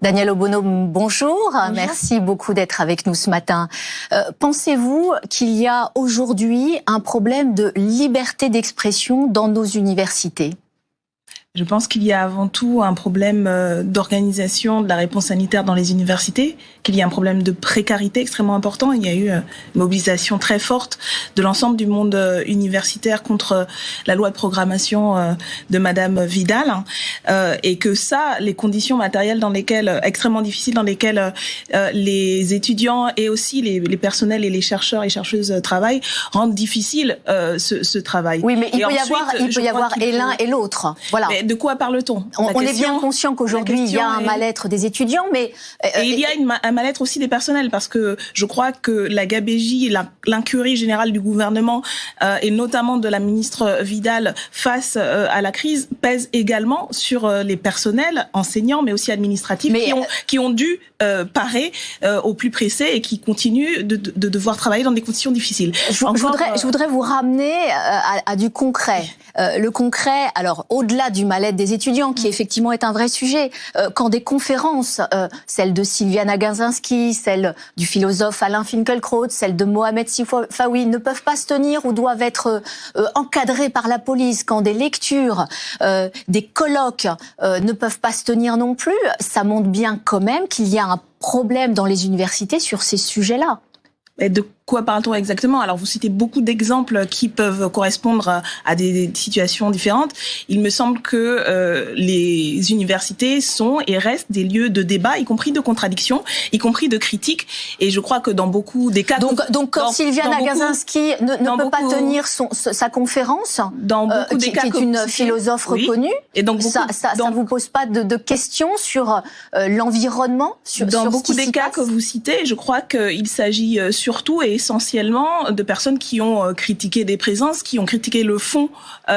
Danielle Obono, bonjour. Merci beaucoup d'être avec nous ce matin. Pensez-vous qu'il y a aujourd'hui un problème de liberté d'expression dans nos universités ? Je pense qu'il y a avant tout un problème d'organisation de la réponse sanitaire dans les universités, qu'il y a un problème de précarité extrêmement important. Il y a eu une mobilisation très forte de l'ensemble du monde universitaire contre la loi de programmation de Madame Vidal, et que ça, les conditions matérielles dans lesquelles, extrêmement difficiles, dans lesquelles les étudiants et aussi les personnels et les chercheurs et chercheuses travaillent, rendent difficile ce travail. Oui, mais il peut y avoir et l'un et l'autre. Voilà. Mais de quoi parle-t-on ? On est bien conscient qu'aujourd'hui, il y a un mal-être des étudiants, mais... Et il y a un mal-être aussi des personnels, parce que je crois que la gabégie, l'incurie générale du gouvernement, et notamment de la ministre Vidal, face à la crise, pèse également sur les personnels, enseignants, mais aussi administratifs, qui ont dû parer au plus pressé et qui continuent de devoir travailler dans des conditions difficiles. Je voudrais vous ramener à du concret. Le concret, alors au-delà du mal-être des étudiants, qui effectivement est un vrai sujet, quand des conférences, celle de Sylviana Gazinski, celle du philosophe Alain Finkielkraut, celle de Mohamed Sifawi, ne peuvent pas se tenir ou doivent être encadrées par la police, quand des lectures, des colloques ne peuvent pas se tenir non plus, ça montre bien quand même qu'il y a un problème dans les universités sur ces sujets-là. Et de quoi parle-t-on exactement ? Alors, vous citez beaucoup d'exemples qui peuvent correspondre à des situations différentes. Il me semble que les universités sont et restent des lieux de débat, y compris de contradiction, y compris de critique. Et je crois que dans beaucoup des cas... Donc quand Sylviana Gazinski ne peut pas tenir sa conférence, qui est une philosophe reconnue, et donc ça ne vous pose pas de questions sur l'environnement, dans beaucoup des cas que vous citez, je crois qu'il s'agit surtout et essentiellement de personnes qui ont critiqué des présences, qui ont critiqué le fond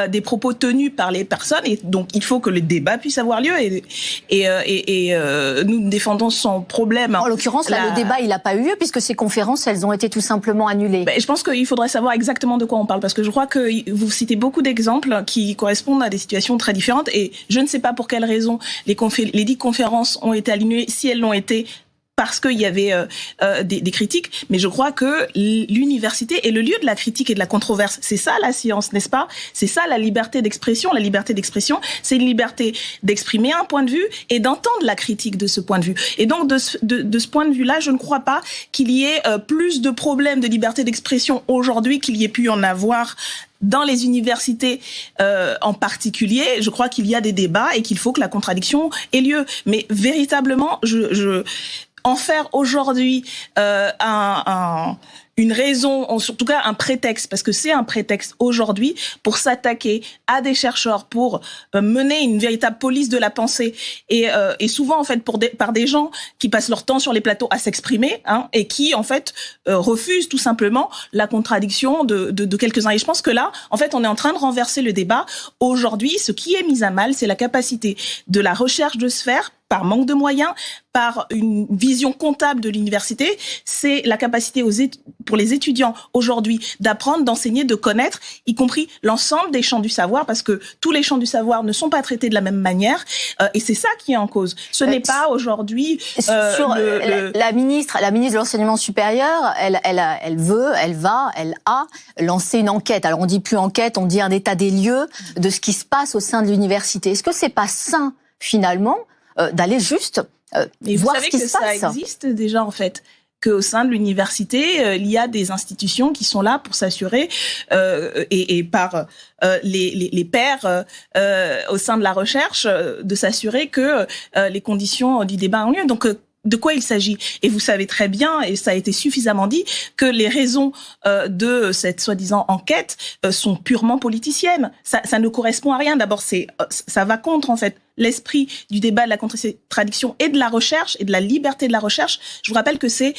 des propos tenus par les personnes, et donc il faut que le débat puisse avoir lieu, et nous défendons sans problème. En l'occurrence, là, le débat, il n'a pas eu lieu, puisque ces conférences, elles ont été tout simplement annulées. Je pense qu'il faudrait savoir exactement de quoi on parle, parce que je crois que vous citez beaucoup d'exemples qui correspondent à des situations très différentes, et je ne sais pas pour quelles raisons les dites conférences ont été annulées, si elles l'ont été, parce qu'il y avait des critiques, mais je crois que l'université est le lieu de la critique et de la controverse. C'est ça la science, n'est-ce pas ? C'est ça la liberté d'expression. La liberté d'expression, c'est une liberté d'exprimer un point de vue et d'entendre la critique de ce point de vue. Et donc de ce point de vue-là, je ne crois pas qu'il y ait plus de problèmes de liberté d'expression aujourd'hui qu'il y ait pu en avoir dans les universités en particulier. Je crois qu'il y a des débats et qu'il faut que la contradiction ait lieu. Mais véritablement, en faire aujourd'hui une raison, en tout cas un prétexte, parce que c'est un prétexte aujourd'hui pour s'attaquer à des chercheurs, pour mener une véritable police de la pensée, et souvent en fait par des gens qui passent leur temps sur les plateaux à s'exprimer, et qui en fait refusent tout simplement la contradiction de quelques-uns. Et je pense que là, en fait, on est en train de renverser le débat. Aujourd'hui, ce qui est mis à mal, c'est la capacité de la recherche de se faire par manque de moyens, par une vision comptable de l'université. C'est la capacité pour les étudiants aujourd'hui d'apprendre, d'enseigner, de connaître, y compris l'ensemble des champs du savoir, parce que tous les champs du savoir ne sont pas traités de la même manière, et c'est ça qui est en cause. Ce n'est pas aujourd'hui... La ministre de l'Enseignement supérieur, elle a lancé une enquête. Alors on dit plus enquête, on dit un état des lieux de ce qui se passe au sein de l'université. Est-ce que c'est pas sain, finalement, d'aller juste voir ce qui se passe? Vous savez que ça existe déjà, en fait, qu'au sein de l'université, il y a des institutions qui sont là pour s'assurer, et par les pairs au sein de la recherche, de s'assurer que les conditions du débat ont lieu. Donc, de quoi il s'agit? Et vous savez très bien, et ça a été suffisamment dit, que les raisons de cette soi-disant enquête sont purement politiciennes. Ça ne correspond à rien. D'abord, ça va contre, en fait, l'esprit du débat, de la contradiction et de la recherche, et de la liberté de la recherche. Je vous rappelle que c'est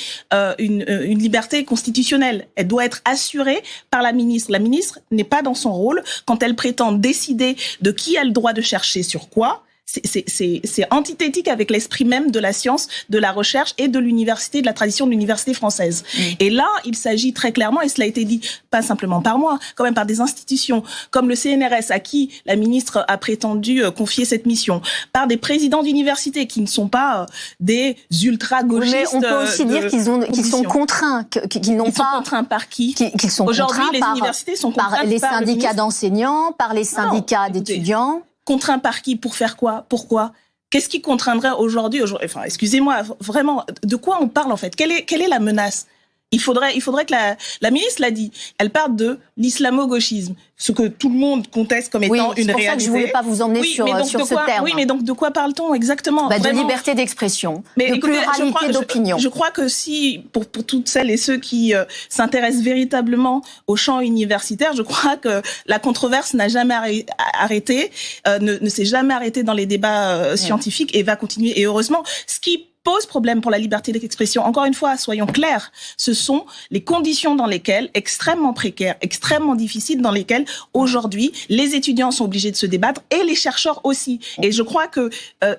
une liberté constitutionnelle. Elle doit être assurée par la ministre. La ministre n'est pas dans son rôle quand elle prétend décider de qui a le droit de chercher sur quoi. c'est antithétique avec l'esprit même de la science, de la recherche et de l'université, de la tradition de l'université française. Et là, il s'agit très clairement, et cela a été dit pas simplement par moi, quand même par des institutions comme le CNRS à qui la ministre a prétendu confier cette mission, par des présidents d'universités qui ne sont pas des ultra-gauchistes. Mais on peut aussi dire qu'ils sont contraints, qu'ils n'ont pas... Ils sont contraints par qui? Qu'ils sont aujourd'hui, contraints les universités sont contraintes par les syndicats d'enseignants, par les syndicats d'étudiants. Contraints par qui? Pour faire quoi? Pourquoi? Qu'est-ce qui contraindrait aujourd'hui? Enfin, excusez-moi, vraiment, de quoi on parle en fait? Quelle est la menace? Il faudrait que la ministre l'a dit. Elle parle de l'islamo-gauchisme, ce que tout le monde conteste comme étant une réalité. C'est pour ça que je voulais pas vous emmener sur ce terme. Oui, mais donc de quoi parle-t-on exactement? De liberté d'expression, de pluralité d'opinion. Je crois que si, pour toutes celles et ceux qui s'intéressent véritablement au champ universitaire, je crois que la controverse n'a jamais arrêté, ne s'est jamais arrêtée dans les débats scientifiques et va continuer. Et heureusement, ce qui pose problème pour la liberté d'expression, encore une fois, soyons clairs, ce sont les conditions dans lesquelles, extrêmement précaires, extrêmement difficiles, dans lesquelles, aujourd'hui, les étudiants sont obligés de se débattre et les chercheurs aussi. Et je crois que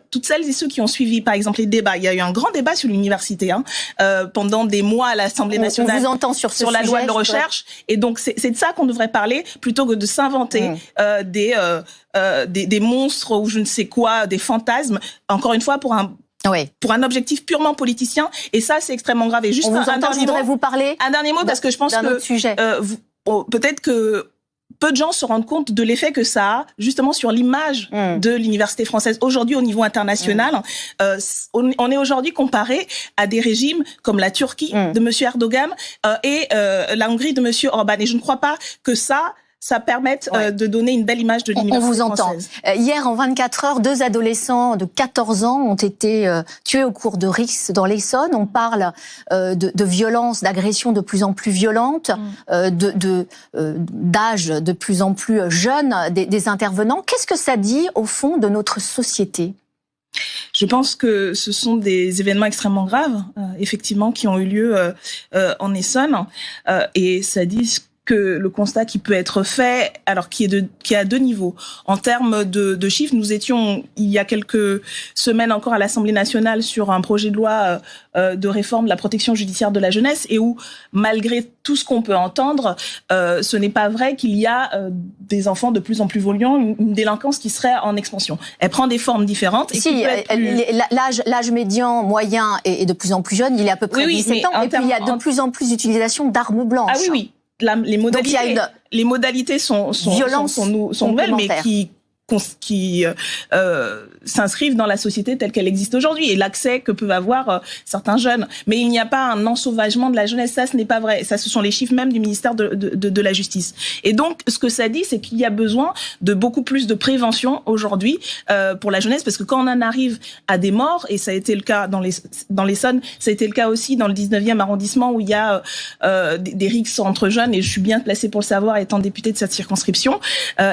toutes celles et ceux qui ont suivi, par exemple, les débats, il y a eu un grand débat sur l'université pendant des mois à l'Assemblée nationale. On vous entend sur la loi de recherche. Et donc, c'est de ça qu'on devrait parler, plutôt que de s'inventer des monstres ou je ne sais quoi, des fantasmes, encore une fois, pour un objectif purement politicien, et ça c'est extrêmement grave. Et juste je voudrais vous parler un dernier mot parce que je pense que peut-être que peu de gens se rendent compte de l'effet que ça a justement sur l'image de l'université française aujourd'hui au niveau international. On est aujourd'hui comparé à des régimes comme la Turquie de Monsieur Erdogan et la Hongrie de Monsieur Orban, et je ne crois pas que ça permette de donner une belle image de l'université française. On vous entend. Hier, en 24 heures, 2 adolescents de 14 ans ont été tués au cours de Rix dans l'Essonne. On parle de violences, d'agressions de plus en plus violentes, d'âge de plus en plus jeune des intervenants. Qu'est-ce que ça dit, au fond, de notre société ? Je pense que ce sont des événements extrêmement graves, effectivement, qui ont eu lieu en Essonne. Et ça dit que le constat qui peut être fait, alors qui est à 2 niveaux. En termes de chiffres, nous étions il y a quelques semaines encore à l'Assemblée nationale sur un projet de loi de réforme de la protection judiciaire de la jeunesse, et où, malgré tout ce qu'on peut entendre, ce n'est pas vrai qu'il y a des enfants de plus en plus violents, une délinquance qui serait en expansion. Elle prend des formes différentes. L'âge médian moyen est de plus en plus jeune, il est à peu près 17 ans, et puis il y a de plus en plus d'utilisation d'armes blanches. Ah oui. Les modalités sont nouvelles, mais qui s'inscrivent dans la société telle qu'elle existe aujourd'hui, et l'accès que peuvent avoir certains jeunes. Mais il n'y a pas un ensauvagement de la jeunesse, ça ce n'est pas vrai. Ça, ce sont les chiffres même du ministère de la Justice. Et donc, ce que ça dit, c'est qu'il y a besoin de beaucoup plus de prévention aujourd'hui pour la jeunesse, parce que quand on en arrive à des morts, et ça a été le cas dans l'Essonne, ça a été le cas aussi dans le 19e arrondissement, où il y a des rixes entre jeunes, et je suis bien placée pour le savoir étant députée de cette circonscription,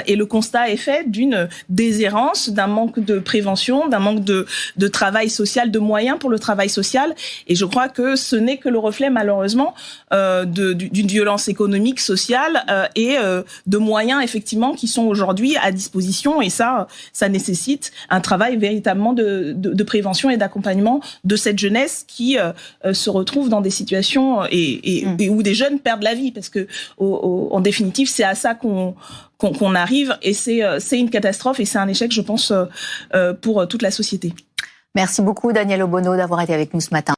et le constat est fait d'une déshérence, d'un manque de prévention, d'un manque de travail social, de moyens pour le travail social. Et je crois que ce n'est que le reflet, malheureusement, d'une violence économique, sociale et de moyens, effectivement, qui sont aujourd'hui à disposition. Et ça nécessite un travail véritablement de prévention et d'accompagnement de cette jeunesse qui se retrouve dans des situations et où des jeunes perdent la vie. Parce que, en définitive, c'est à ça qu'on arrive, et c'est une catastrophe, et c'est un échec, je pense, pour toute la société. Merci beaucoup, Danielle Obono, d'avoir été avec nous ce matin.